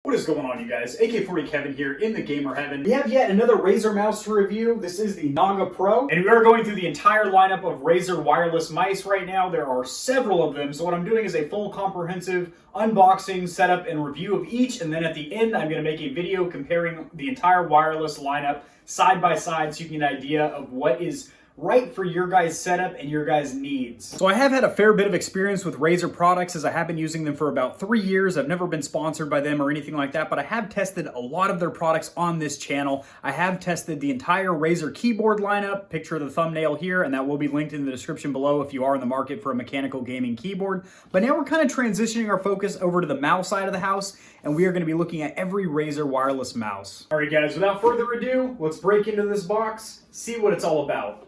What is going on, you guys? AK40 Kevin here in the gamer heaven. We have yet another Razer mouse to review. This is the Naga Pro, and we are going through the entire lineup of Razer wireless mice right now. There are several of them, so what I'm doing is a full comprehensive unboxing, setup, and review of each, and then at the end I'm going to make a video comparing the entire wireless lineup side by side so you can get an idea of what is right for your guys' setup and your guys' needs. So I have had a fair bit of experience with Razer products as I have been using them for about 3 years. I've never been sponsored by them or anything like that, but I have tested a lot of their products on this channel. I have tested the entire Razer keyboard lineup, picture of the thumbnail here, and that will be linked in the description below if you are in the market for a mechanical gaming keyboard. But now we're kind of transitioning our focus over to the mouse side of the house, and we are going to be looking at every Razer wireless mouse. All right guys, without further ado, let's break into this box, see what it's all about.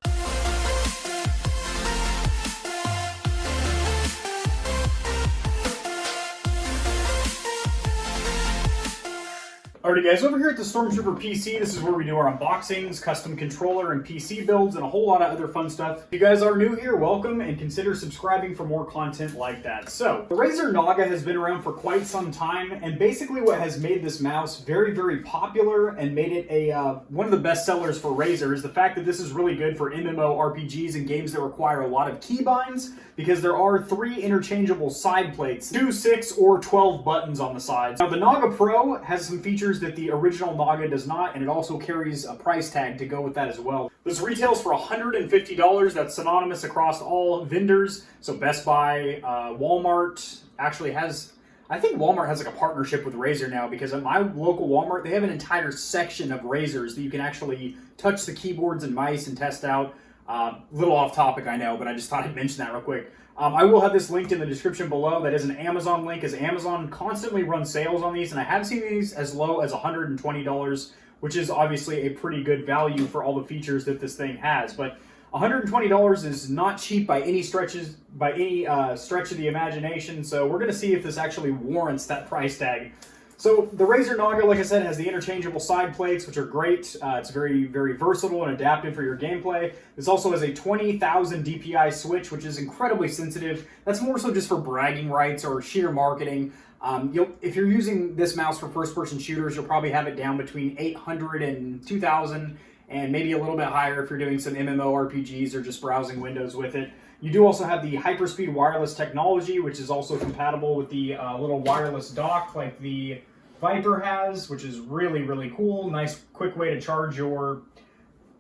Alrighty guys, over here at the Stormtrooper PC, this is where we do our unboxings, custom controller and PC builds, and a whole lot of other fun stuff. If you guys are new here, welcome, and consider subscribing for more content like that. So, the Razer Naga has been around for quite some time, and basically what has made this mouse very, very popular and made it a one of the best sellers for Razer is the fact that this is really good for MMORPGs and games that require a lot of keybinds, because there are 3 interchangeable side plates, 2, 6, or 12 buttons on the sides. Now, the Naga Pro has some features that the original Naga does not, and it also carries a price tag to go with that as well. This retails for $150. That's synonymous across all vendors. So Best Buy, Walmart actually has, I think Walmart has like a partnership with Razer now, because at my local Walmart, they have an entire section of Razers that you can actually touch the keyboards and mice and test out. Little off topic, I know, but I just thought I'd mention that real quick. I will have this linked in the description below. That is an Amazon link, as Amazon constantly runs sales on these, and I have seen these as low as $120, which is obviously a pretty good value for all the features that this thing has. But $120 is not cheap by any stretch of the imagination, so we're going to see if this actually warrants that price tag. So the Razer Naga, like I said, has the interchangeable side plates, which are great. It's very, very versatile and adaptive for your gameplay. This also has a 20,000 DPI switch, which is incredibly sensitive. That's more so just for bragging rights or sheer marketing. If you're using this mouse for first-person shooters, you'll probably have it down between 800 and 2,000, and maybe a little bit higher if you're doing some MMORPGs or just browsing windows with it. You do also have the hyperspeed wireless technology, which is also compatible with the little wireless dock like the HYPR has, which is really, really cool. Nice, quick way to charge your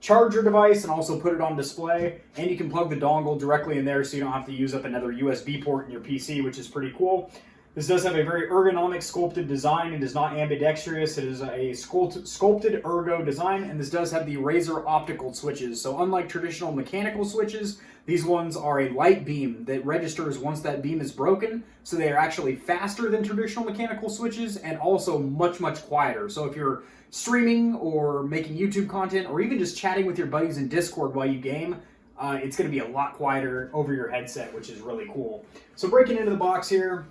device and also put it on display. And you can plug the dongle directly in there so you don't have to use up another USB port in your PC, which is pretty cool. This does have a very ergonomic sculpted design. It is not ambidextrous. It is a sculpted ergo design, and this does have the Razer optical switches. So unlike traditional mechanical switches, these ones are a light beam that registers once that beam is broken. So they are actually faster than traditional mechanical switches and also much, much quieter. So if you're streaming or making YouTube content or even just chatting with your buddies in Discord while you game, it's going to be a lot quieter over your headset, which is really cool. So breaking into the box here,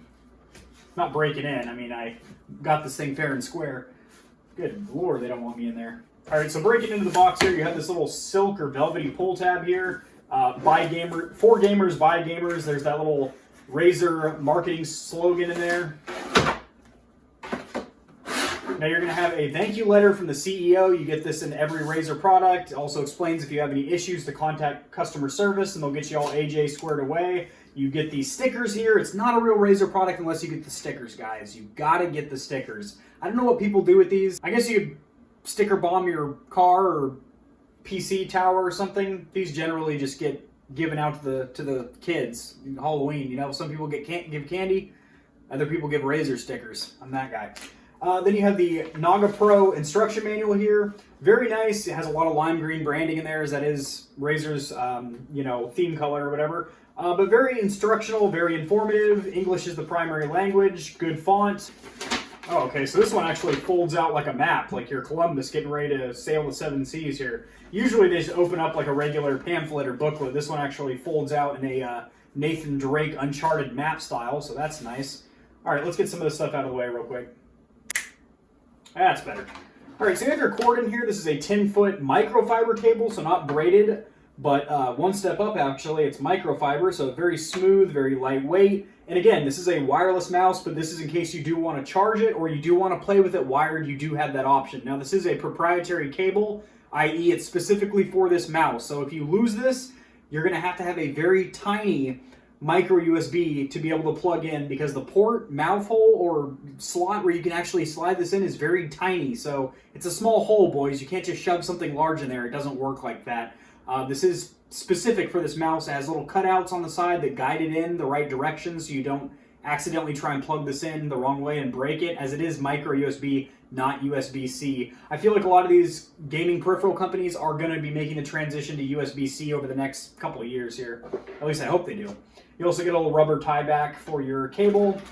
not breaking in, I mean, I got this thing fair and square. Good Lord, they don't want me in there. All right, so breaking into the box here, you have this little silk or velvety pull tab here. For gamers, by gamers. There's that little Razer marketing slogan in there. Now you're going to have a thank you letter from the CEO. You get this in every Razer product. It also explains if you have any issues to contact customer service, and they'll get you all AJ squared away. You get these stickers here. It's not a real Razer product unless you get the stickers, guys. You gotta get the stickers. I don't know what people do with these. I guess you could sticker bomb your car or PC tower or something. These generally just get given out to the kids in Halloween. You know, some people give candy, other people give Razer stickers. I'm that guy. Then you have the Naga Pro instruction manual here. Very nice. It has a lot of lime green branding in there, as that is Razer's theme color or whatever. But very instructional, very informative. English is the primary language. Good font. Oh, okay, so this one actually folds out like a map, like you're Columbus getting ready to sail the 7 seas here. Usually they just open up like a regular pamphlet or booklet. This one actually folds out in a Nathan Drake Uncharted map style, so that's nice. All right, let's get some of this stuff out of the way real quick. That's better. All right, so you have your cord in here. This is a 10-foot microfiber cable, so not braided, but one step up, actually. It's microfiber, so very smooth, very lightweight, And again, this is a wireless mouse, but this is in case you do want to charge it or you do want to play with it wired, you do have that option. Now, this is a proprietary cable, i.e. it's specifically for this mouse. So if you lose this, you're going to have a very tiny micro USB to be able to plug in, because the port, mouth hole, or slot where you can actually slide this in is very tiny. So it's a small hole, boys. You can't just shove something large in there. It doesn't work like that. This is specific for this mouse. It has little cutouts on the side that guide it in the right direction so you don't accidentally try and plug this in the wrong way and break it, as it is micro USB, not USB-C. I feel like a lot of these gaming peripheral companies are going to be making the transition to USB-C over the next couple of years here. At least I hope they do. You also get a little rubber tie back for your cable.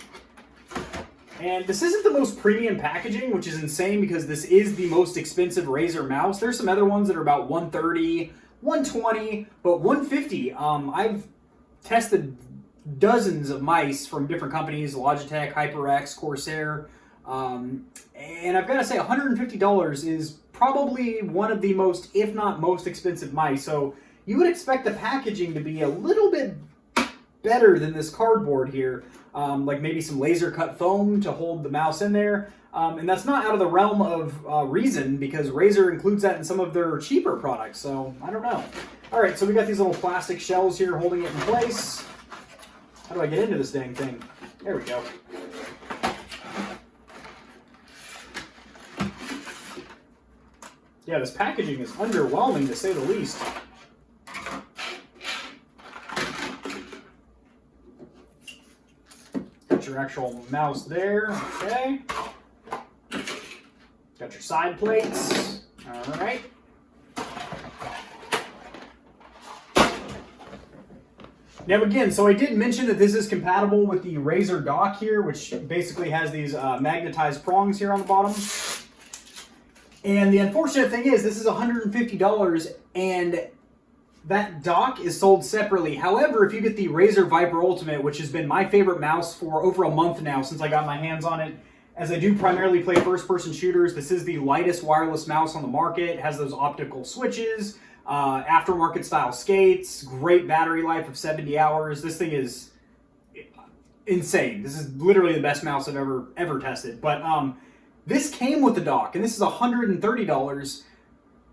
And this isn't the most premium packaging, which is insane because this is the most expensive Razer mouse. There's some other ones that are about $130, $120, but $150. I've tested dozens of mice from different companies, Logitech, HYPR, Corsair, and I've got to say $150 is probably one of the most, if not most expensive mice. So you would expect the packaging to be a little bit better than this cardboard here, like maybe some laser cut foam to hold the mouse in there. And that's not out of the realm of reason, because Razer includes that in some of their cheaper products, so I don't know. All right, so we got these little plastic shells here holding it in place. How do I get into this dang thing? There we go. Yeah, this packaging is underwhelming to say the least. Got your actual mouse there, okay. Got your side plates, all right. Now again, so I did mention that this is compatible with the Razer dock here, which basically has these magnetized prongs here on the bottom. And the unfortunate thing is, this is $150, and that dock is sold separately. However, if you get the Razer Viper Ultimate, which has been my favorite mouse for over a month now since I got my hands on it, as I do primarily play first-person shooters, this is the lightest wireless mouse on the market. It has those optical switches, aftermarket style skates, great battery life of 70 hours. This thing is insane. This is literally the best mouse I've ever tested. But this came with the dock, and this is $130,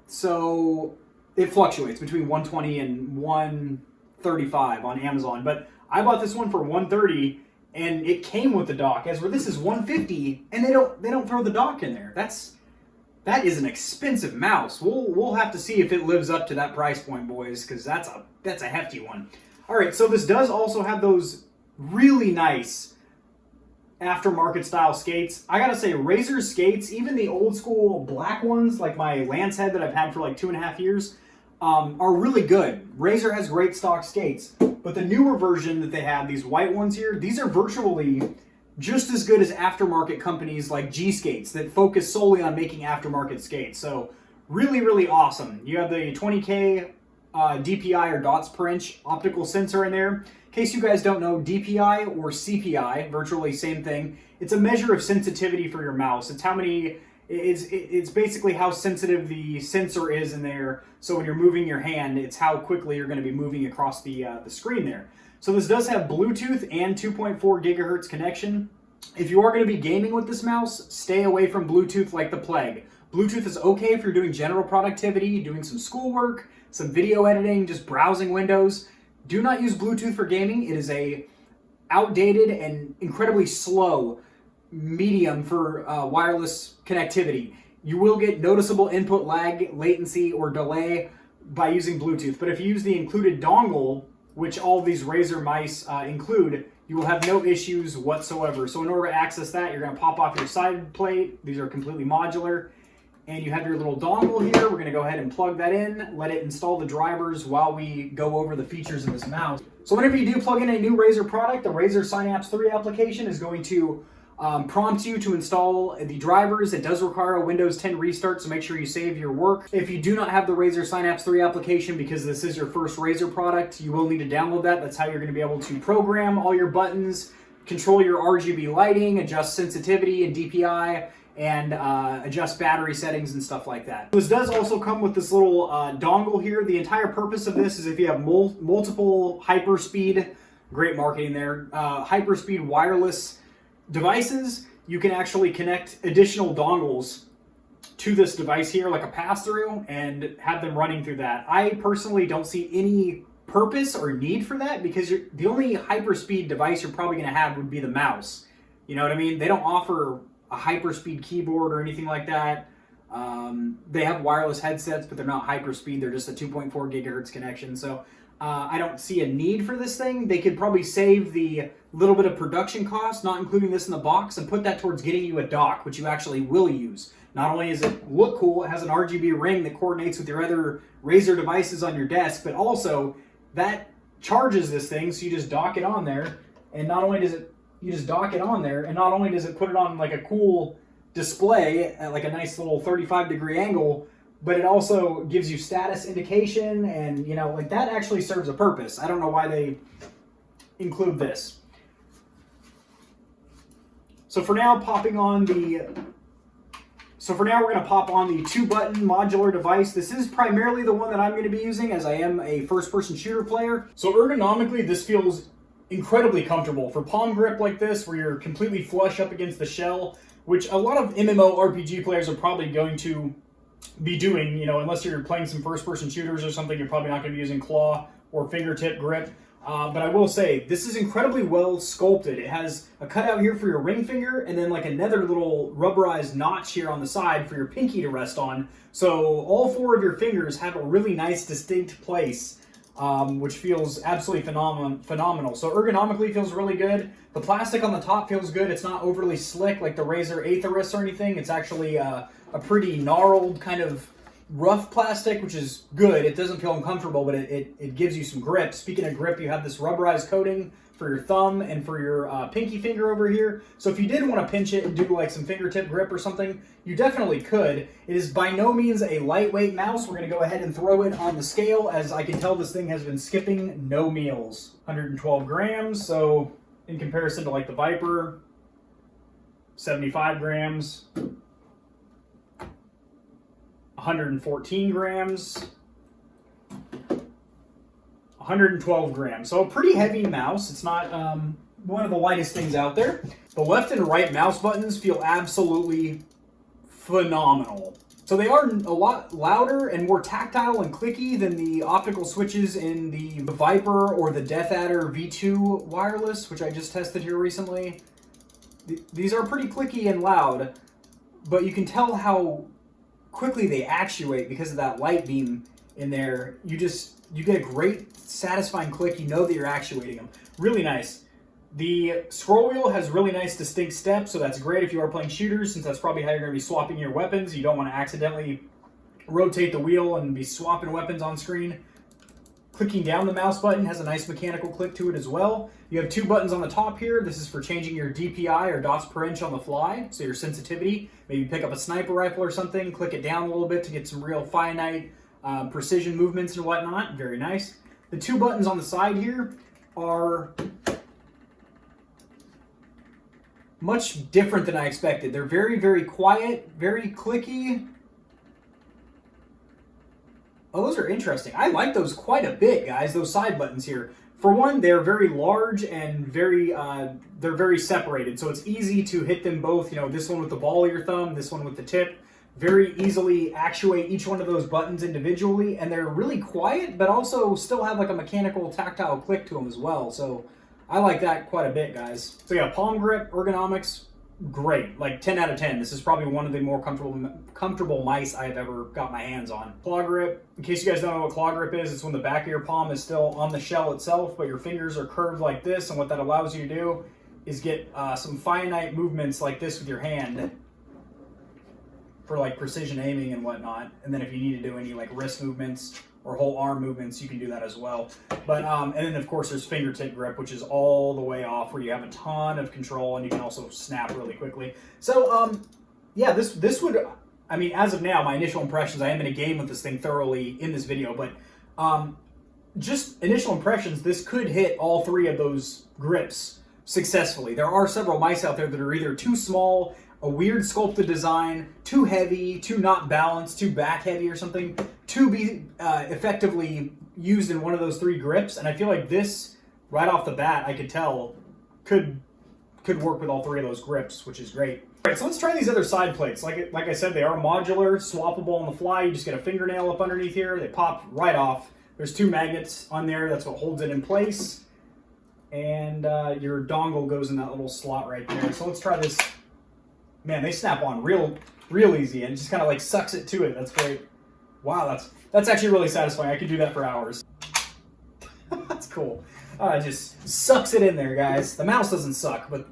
so it fluctuates between $120 and $135 on Amazon. But I bought this one for $130, and it came with the dock. As where this is $150, and they don't throw the dock in there. That is an expensive mouse. We'll have to see if it lives up to that price point, boys, because that's a hefty one. All right, so this does also have those really nice aftermarket style skates. I gotta say, Razer skates, even the old school black ones, like my Lance head that I've had for like 2.5 years, are really good. Razer has great stock skates, but the newer version that they have, these white ones here, these are virtually just as good as aftermarket companies like G-Skates that focus solely on making aftermarket skates. So really, really awesome. You have the 20K DPI or dots per inch optical sensor in there. In case you guys don't know, DPI or CPI, virtually same thing. It's a measure of sensitivity for your mouse. It's how many, it's basically how sensitive the sensor is in there. So when you're moving your hand, it's how quickly you're going to be moving across the screen there. So this does have Bluetooth and 2.4 gigahertz connection. If you are going to be gaming with this mouse, stay away from Bluetooth like the plague. Bluetooth is okay if you're doing general productivity, doing some schoolwork, some video editing, just browsing Windows. Do not use Bluetooth for gaming. It is a outdated and incredibly slow medium for wireless connectivity. You will get noticeable input lag, latency, or delay by using Bluetooth. But if you use the included dongle, which all of these Razer mice include, you will have no issues whatsoever. So in order to access that, you're going to pop off your side plate. These are completely modular. And you have your little dongle here. We're going to go ahead and plug that in, let it install the drivers while we go over the features of this mouse. So whenever you do plug in a new Razer product, the Razer Synapse 3 application is going to prompt you to install the drivers. It does require a Windows 10 restart, so make sure you save your work. If you do not have the Razer Synapse 3 application because this is your first Razer product, you will need to download that. That's how you're going to be able to program all your buttons, control your RGB lighting, adjust sensitivity and DPI, and adjust battery settings and stuff like that. This does also come with this little dongle here. The entire purpose of this is if you have multiple hyperspeed Great marketing there. Hyperspeed wireless devices. You can actually connect additional dongles to this device here, like a pass-through, and have them running through that. I personally don't see any purpose or need for that, because the only hyperspeed device you're probably going to have would be the mouse. You know what I mean? They don't offer a hyperspeed keyboard or anything like that. They have wireless headsets, but they're not hyperspeed. They're just a 2.4 gigahertz connection. So I don't see a need for this thing. They could probably save the little bit of production cost, not including this in the box, and put that towards getting you a dock, which you actually will use. Not only does it look cool, it has an RGB ring that coordinates with your other Razer devices on your desk, but also that charges this thing, so you just dock it on there, and not only does it, you just dock it on there, and not only does it put it on like a cool display at like a nice little 35-degree angle, but it also gives you status indication, and you know, like that actually serves a purpose. I don't know why they include this. So for now, we're going to pop on the 2-button modular device. This is primarily the one that I'm going to be using, as I am a first-person shooter player. So ergonomically, this feels incredibly comfortable. For palm grip like this, where you're completely flush up against the shell, which a lot of MMO RPG players are probably going to be doing, you know, unless you're playing some first-person shooters or something, you're probably not going to be using claw or fingertip grip. But I will say, this is incredibly well sculpted. It has a cutout here for your ring finger, and then like another little rubberized notch here on the side for your pinky to rest on. So all 4 of your fingers have a really nice distinct place, which feels absolutely phenomenal. So ergonomically feels really good. The plastic on the top feels good. It's not overly slick like the Razer Aetherus or anything. It's actually a pretty gnarled kind of rough plastic, which is good. It doesn't feel uncomfortable, but it gives you some grip. Speaking of grip, you have this rubberized coating for your thumb and for your pinky finger over here. So if you did want to pinch it and do like some fingertip grip or something, you definitely could. It is by no means a lightweight mouse. We're going to go ahead and throw it on the scale. As I can tell, this thing has been skipping no meals. 112 grams, so in comparison to like the Viper, 75 grams. 114 grams, 112 grams. So a pretty heavy mouse. It's not one of the lightest things out there. The left and right mouse buttons feel absolutely phenomenal. So they are a lot louder and more tactile and clicky than the optical switches in the Viper or the Death Adder V2 wireless, which I just tested here recently. These are pretty clicky and loud, but you can tell how quickly they actuate because of that light beam in there. You get a great satisfying click. You know that you're actuating them. Really nice. The scroll wheel has really nice distinct steps, so that's great if you are playing shooters, since that's probably how you're going to be swapping your weapons. You don't want to accidentally rotate the wheel and be swapping weapons on screen. Clicking down the mouse button has a nice mechanical click to it as well. You have 2 buttons on the top here. This is for changing your DPI, or dots per inch, on the fly, so your sensitivity. Maybe pick up a sniper rifle or something, click it down a little bit to get some real finite precision movements and whatnot. Very nice. The 2 buttons on the side here are much different than I expected. They're very, very quiet, very clicky. Oh, those are interesting. I like those quite a bit, guys, those side buttons here. For one, they're very large and they're very separated, so it's easy to hit them both. You know, this one with the ball of your thumb, this one with the tip. Very easily actuate each one of those buttons individually, and they're really quiet, but also still have like a mechanical, tactile click to them as well. So I like that quite a bit, guys. So yeah, palm grip, ergonomics, great. Like 10 out of 10. This is probably one of the more comfortable mice I've ever got my hands on. Claw grip, in case you guys don't know what claw grip is, it's when the back of your palm is still on the shell itself, but your fingers are curved like this, and what that allows you to do is get some finite movements like this with your hand for like precision aiming and whatnot. And then if you need to do any like wrist movements or whole arm movements, you can do that as well. But and then of course there's fingertip grip, which is all the way off, where you have a ton of control and you can also snap really quickly. So yeah, this would, I mean, as of now, my initial impressions, I am going to game with this thing thoroughly in this video, but just initial impressions, this could hit all 3 of those grips successfully. There are several mice out there that are either too small, a weird sculpted design, too heavy, too not balanced, too back heavy or something, to be effectively used in one of those 3 grips. And I feel like this right off the bat, I could tell could work with all three of those grips, which is great. All right, so let's try these other side plates. Like I said, they are modular, swappable on the fly. You just get a fingernail up underneath here. They pop right off. There's 2 magnets on there. That's what holds it in place. And your dongle goes in that little slot right there. So let's try this. Man, they snap on real easy, and it just kind of like sucks it to it. That's great. Wow, that's actually really satisfying. I could do that for hours. That's cool. It just sucks it in there, guys. The mouse doesn't suck, but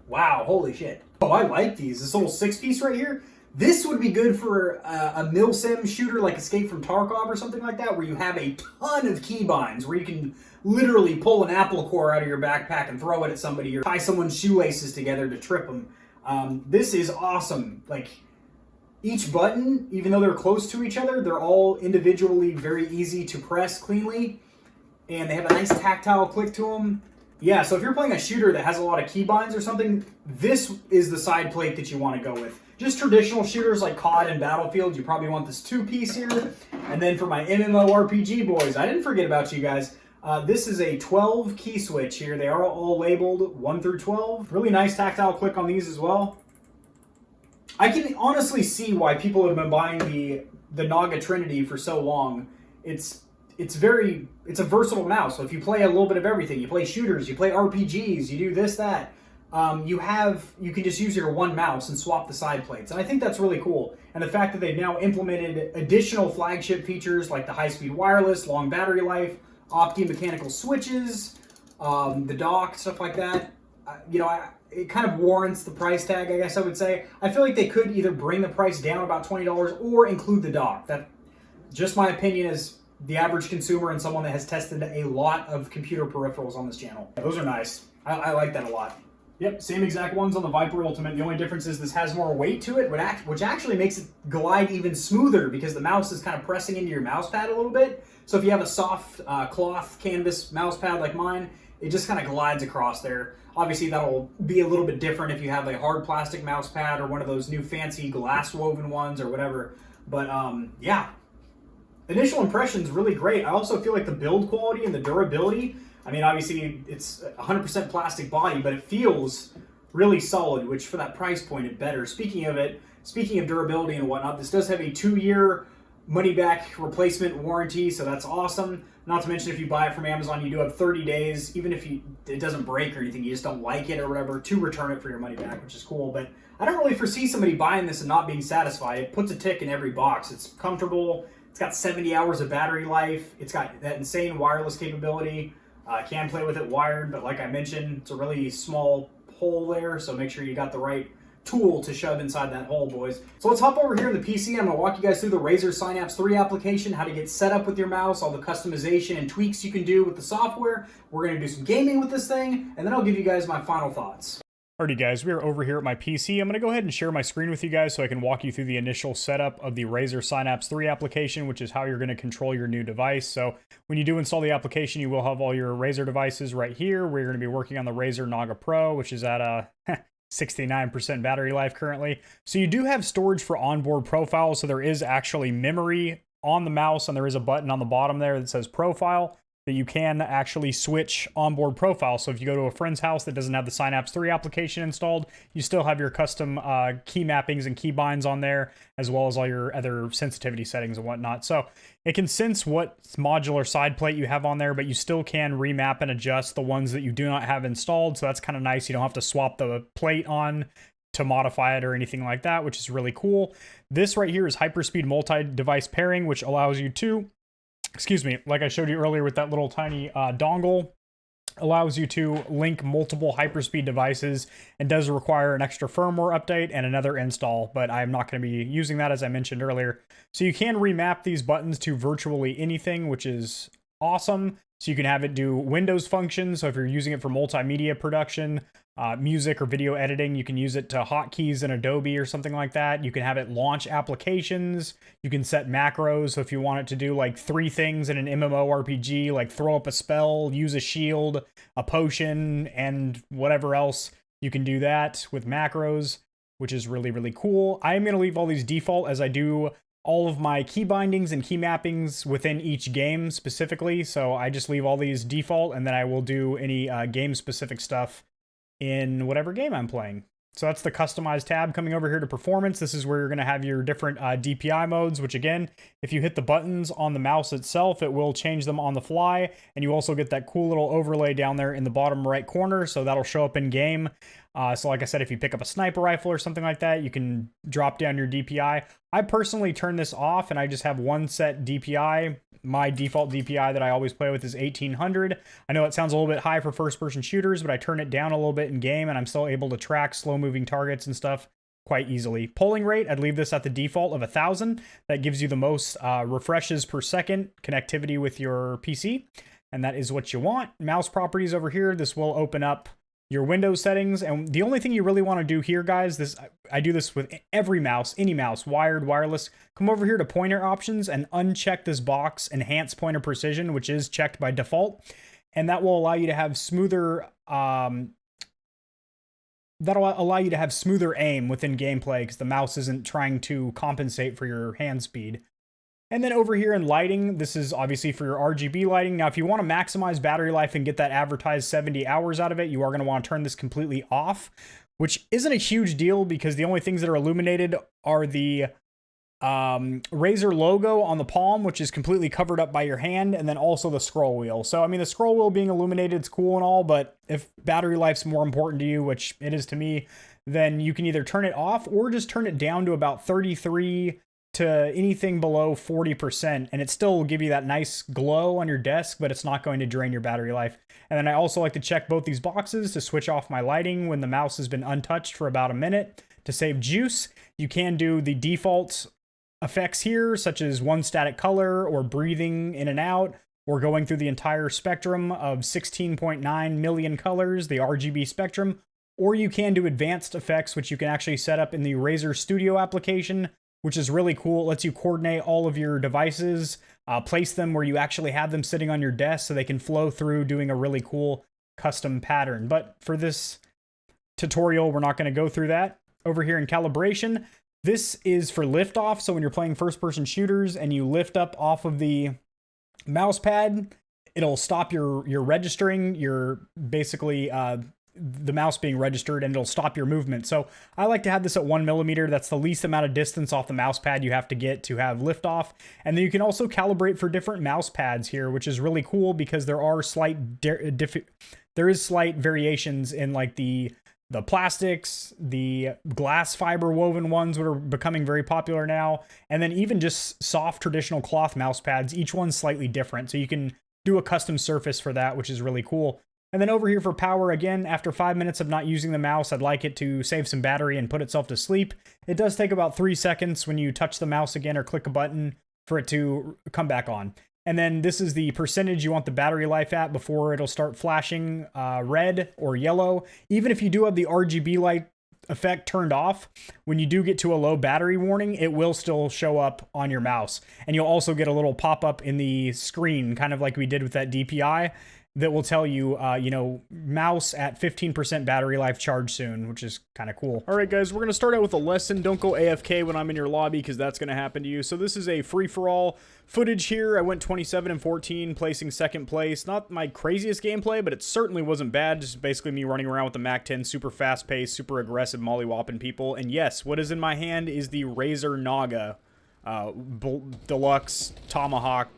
wow, holy shit. Oh, I like these. This little 6-piece right here. This would be good for a milsim shooter like Escape from Tarkov or something like that, where you have a ton of keybinds, where you can literally pull an apple core out of your backpack and throw it at somebody, or tie someone's shoelaces together to trip them. This is awesome. Like, each button, even though they're close to each other, they're all individually very easy to press cleanly, and they have a nice tactile click to them. Yeah, so if you're playing a shooter that has a lot of keybinds or something, this is the side plate that you want to go with. Just traditional shooters like COD and Battlefield, you probably want this 2-piece here. And then for my MMORPG boys, I didn't forget about you guys. This is a 12 key switch here. They are all labeled 1 through 12. Really nice tactile click on these as well. I can honestly see why people have been buying the Naga Trinity for so long. It's a versatile mouse. So if you play a little bit of everything, you play shooters, you play RPGs, you do this, that, you can just use your one mouse and swap the side plates. And I think that's really cool. And the fact that they've now implemented additional flagship features like the high-speed wireless, long battery life, opti-mechanical switches, the dock, stuff like that, it kind of warrants the price tag, I guess I would say. I feel like they could either bring the price down about $20 or include the dock. That, just my opinion as the average consumer and someone that has tested a lot of computer peripherals on this channel. Those are nice. I like that a lot. Yep, same exact ones on the VYPR Ultimate. The only difference is this has more weight to it, which actually makes it glide even smoother because the mouse is kind of pressing into your mouse pad a little bit. So if you have a soft cloth canvas mouse pad like mine, it just kind of glides across there. Obviously, that'll be a little bit different if you have a hard plastic mouse pad or one of those new fancy glass woven ones or whatever. But yeah, initial impressions really great. I also feel like the build quality and the durability, I mean, obviously it's 100% plastic body, but it feels really solid, which for that price point, it better. Speaking of durability and whatnot, this does have a 2-year money-back replacement warranty, so that's awesome. Not to mention, if you buy it from Amazon, you do have 30 days, even if it doesn't break or anything, you just don't like it or whatever, to return it for your money back, which is cool. But I don't really foresee somebody buying this and not being satisfied. It puts a tick in every box. It's comfortable. It's got 70 hours of battery life. It's got that insane wireless capability. Can play with it wired, but like I mentioned, it's a really small hole there, so make sure you got the right tool to shove inside that hole, boys. So let's hop over here in the PC. I'm going to walk you guys through the Razer Synapse 3 application, how to get set up with your mouse, all the customization and tweaks you can do with the software. We're going to do some gaming with this thing, and then I'll give you guys my final thoughts. Alrighty guys, we are over here at my PC. I'm going to go ahead and share my screen with you guys so I can walk you through the initial setup of the Razer Synapse 3 application, which is how you're going to control your new device. So when you do install the application, you will have all your Razer devices right here. We're going to be working on the Razer Naga Pro, which is at a 69% battery life currently. So you do have storage for onboard profile, so there is actually memory on the mouse, and there is a button on the bottom there that says profile, that you can actually switch onboard profile. So if you go to a friend's house that doesn't have the Synapse 3 application installed, you still have your custom key mappings and key binds on there, as well as all your other sensitivity settings and whatnot. So it can sense what modular side plate you have on there, but you still can remap and adjust the ones that you do not have installed. So that's kind of nice. You don't have to swap the plate on to modify it or anything like that, which is really cool. This right here is hyperspeed multi-device pairing, which allows you to, like I showed you earlier with that little tiny dongle, allows you to link multiple hyperspeed devices and does require an extra firmware update and another install, but I'm not going to be using that, as I mentioned earlier. So you can remap these buttons to virtually anything, which is awesome. So you can have it do Windows functions. So if you're using it for multimedia production, music or video editing, you can use it to hotkeys in Adobe or something like that. You can have it launch applications. You can set macros. So if you want it to do like 3 things in an MMORPG, like throw up a spell, use a shield, a potion, and whatever else, you can do that with macros, which is really, really cool. I'm going to leave all these default as I do all of my key bindings and key mappings within each game specifically. So I just leave all these default, and then I will do any game specific stuff in whatever game I'm playing. So that's the customize tab. Coming over here to performance, this is where you're going to have your different DPI modes, which again, if you hit the buttons on the mouse itself, it will change them on the fly. And you also get that cool little overlay down there in the bottom right corner, so that'll show up in game. So like I said, if you pick up a sniper rifle or something like that, you can drop down your DPI. I personally turn this off and I just have one set DPI. My default DPI that I always play with is 1800. I know it sounds a little bit high for first-person shooters, but I turn it down a little bit in game and I'm still able to track slow-moving targets and stuff quite easily. Polling rate, I'd leave this at the default of 1000. That gives you the most refreshes per second connectivity with your PC, and that is what you want. Mouse properties over here, this will open up your Windows settings, and the only thing you really want to do here, guys, I do this with every mouse, any mouse, wired, wireless. Come over here to pointer options and uncheck this box, enhance pointer precision, which is checked by default, and that will allow you to have smoother aim within gameplay because the mouse isn't trying to compensate for your hand speed. And then over here in lighting, this is obviously for your RGB lighting. Now, if you want to maximize battery life and get that advertised 70 hours out of it, you are going to want to turn this completely off, which isn't a huge deal because the only things that are illuminated are the Razer logo on the palm, which is completely covered up by your hand, and then also the scroll wheel. So, I mean, the scroll wheel being illuminated is cool and all, but if battery life's more important to you, which it is to me, then you can either turn it off or just turn it down to about 33 to anything below 40%, and it still will give you that nice glow on your desk, but it's not going to drain your battery life. And then I also like to check both these boxes to switch off my lighting when the mouse has been untouched for about a minute to save juice. You can do the default effects here, such as one static color or breathing in and out, or going through the entire spectrum of 16.9 million colors, the RGB spectrum, or you can do advanced effects, which you can actually set up in the Razer Studio application, which is really cool. It lets you coordinate all of your devices, place them where you actually have them sitting on your desk so they can flow through doing a really cool custom pattern. But for this tutorial, we're not going to go through that. Over here in calibration, this is for liftoff. So when you're playing first-person shooters and you lift up off of the mouse pad, it'll stop your registering, your basically the mouse being registered, and it'll stop your movement. So I like to have this at 1 millimeter. That's the least amount of distance off the mouse pad you have to get to have liftoff. And then you can also calibrate for different mouse pads here, which is really cool because there are slight variations in like the plastics, the glass fiber woven ones that are becoming very popular now, and then even just soft traditional cloth mouse pads. Each one's slightly different, so you can do a custom surface for that, which is really cool. And then over here for power, again, after 5 minutes of not using the mouse, I'd like it to save some battery and put itself to sleep. It does take about 3 seconds when you touch the mouse again or click a button for it to come back on. And then this is the percentage you want the battery life at before it'll start flashing red or yellow. Even if you do have the RGB light effect turned off, when you do get to a low battery warning, it will still show up on your mouse. And you'll also get a little pop-up in the screen, kind of like we did with that DPI, that will tell you, mouse at 15% battery life, charge soon, which is kind of cool. All right, guys, we're going to start out with a lesson. Don't go AFK when I'm in your lobby because that's going to happen to you. So this is a free-for-all footage here. I went 27 and 14, placing second place. Not my craziest gameplay, but it certainly wasn't bad. Just basically me running around with the MAC-10, super fast-paced, super aggressive, molly-whopping people. And yes, what is in my hand is the Razer Naga Deluxe Tomahawk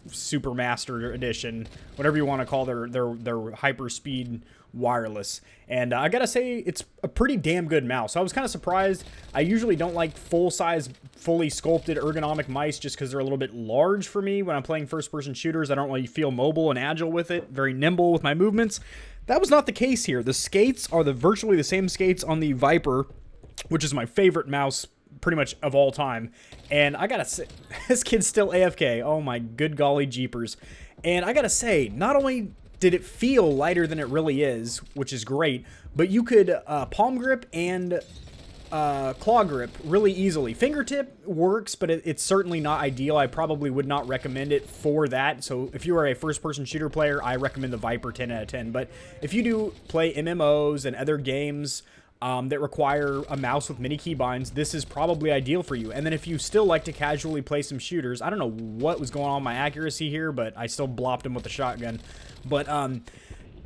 Super Master Edition, whatever you want to call their hyper speed wireless. And I gotta say, it's a pretty damn good mouse. I was kind of surprised. I usually don't like full-size, fully sculpted ergonomic mice just because they're a little bit large for me when I'm playing first-person shooters. I don't really feel mobile and agile with it, very nimble with my movements. That was not the case here. The skates are virtually the same skates on the Viper, which is my favorite mouse pretty much of all time. And I gotta say, this kid's still AFK. Oh my good golly jeepers. And I gotta say, not only did it feel lighter than it really is, which is great, but you could palm grip and claw grip really easily. Fingertip works, but it's certainly not ideal. I probably would not recommend it for that. So if you are a first-person shooter player, I recommend the Viper 10 out of 10. But if you do play MMOs and other games, that require a mouse with mini keybinds, this is probably ideal for you. And then if you still like to casually play some shooters, I don't know what was going on with my accuracy here, but I still blopped him with the shotgun. But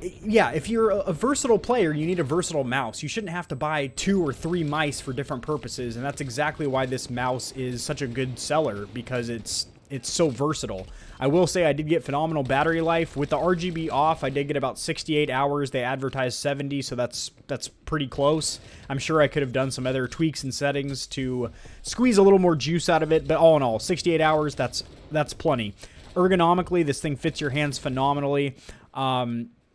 yeah, if you're a versatile player, you need a versatile mouse. You shouldn't have to buy 2 or 3 mice for different purposes, and that's exactly why this mouse is such a good seller, because it's so versatile. I will say I did get phenomenal battery life. With the RGB off, I did get about 68 hours. They advertised 70, so that's pretty close. I'm sure I could have done some other tweaks and settings to squeeze a little more juice out of it, but all in all, 68 hours, that's plenty. Ergonomically, this thing fits your hands phenomenally.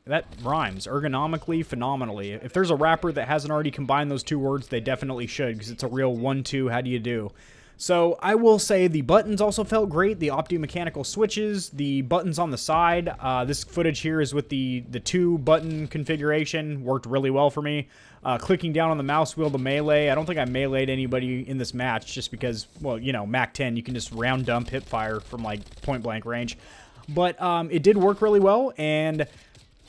That rhymes. Ergonomically, phenomenally. If there's a rapper that hasn't already combined those 2 words, they definitely should, because it's a real 1-2, how do you do? So I will say the buttons also felt great. The opti-mechanical switches, the buttons on the side. This footage here is with the 2-button configuration. Worked really well for me. Clicking down on the mouse wheel to melee. I don't think I meleeed anybody in this match, just because, well, you know, Mac 10, you can just round dump hip fire from like point blank range. But it did work really well. And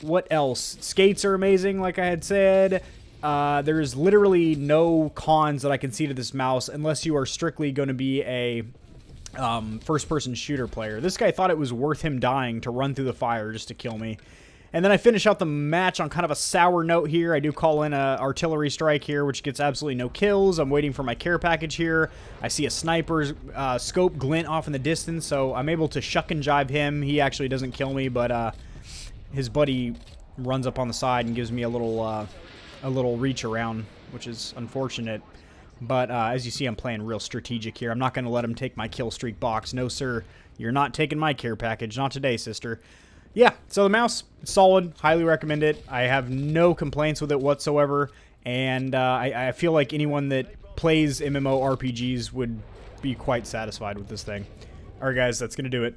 what else? Skates are amazing, like I had said. There's literally no cons that I can see to this mouse unless you are strictly going to be a first-person shooter player. This guy thought it was worth him dying to run through the fire just to kill me. And then I finish out the match on kind of a sour note here. I do call in a artillery strike here, which gets absolutely no kills. I'm waiting for my care package here. I see a sniper's scope glint off in the distance, so I'm able to shuck and jive him. He actually doesn't kill me, but his buddy runs up on the side and gives me a little reach around, which is unfortunate. But as you see, I'm playing real strategic here. I'm not going to let him take my kill streak box. No, sir. You're not taking my care package. Not today, sister. Yeah, so the mouse, solid. Highly recommend it. I have no complaints with it whatsoever. And I feel like anyone that plays MMORPGs would be quite satisfied with this thing. Alright, guys, that's going to do it.